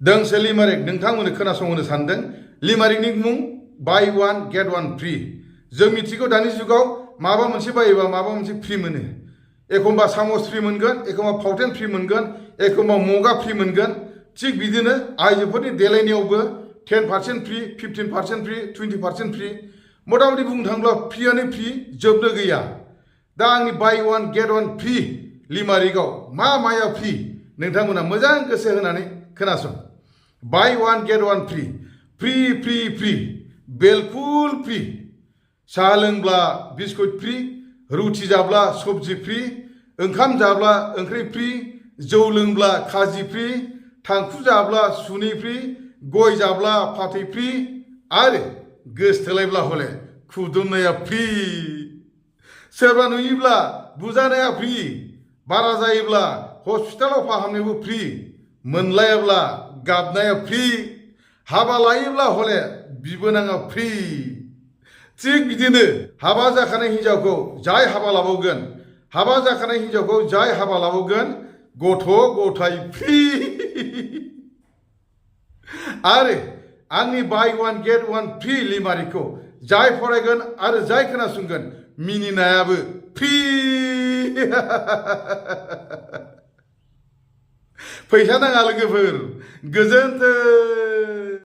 दोंसे लिमारिक नोंथांमोननो खोनासंहोनो सानदों लिमारिकनि मुं बाय वान गेट वान फ्रि जों मिथिगौ दानि जुगाव माबा मोनसे बायोबा माबा मोनसे फ्रि मोनो एखमबा सामस फ्रि मोनगोन एखमबा फावटेन फ्रि मोनगोन एखमबा मगा फ्रि मोनगोन थिग बिदिनो आइजोफोरनि देलायनायावबो 10% फ्रि 15% फ्रि 20% फ्रि मटामटी बुंनो थाङोब्ला फ्रियानो फ्रि जोबनो गैया दा आंनि buy one get one free लिमारिकआव मा माया फ्रि नोंथांमोना मोजां गोसो होनानै खोनासं buy one get one free free free free बिल्कुल फ्रि साहा लोंब्ला बिस्कुट फ्रि रुटि जाब्ला सब्जि फ्रि ओंखाम जाब्ला ओंख्रि फ्रि जौ लोंब्ला खाजि फ्रि थांखु जाब्ला सुनै फ्रि गय जाब्ला फाथै फ्रि आरो गोसथोलायब्ला हले खुदुमनाया फ्रि सोरबा नुयोब्ला बुजानाया फ्रि बारा जायोब्ला हस्पिटालाव फाहामनायबो फ्रि मोनलायाब्ला गाबनाया फ्रि हाबा लायोब्ला हले बिबोनाङा फ्रि थिग बिदिनो हाबा जाखानाय हिन्जावखौ जाय हाबा लाबावगोन हाबा जाखानाय हिन्जावखौ जाय हाबा लाबावगोन गथ' गथाय फ्रि आरो आंनि buy one get one free लिमारिकखौ जाय फरायगोन आरो जाय खोनासंगोन मिनिनायाबो फ्रि फैसा नाङा लोगोफोर गोजोन्थों।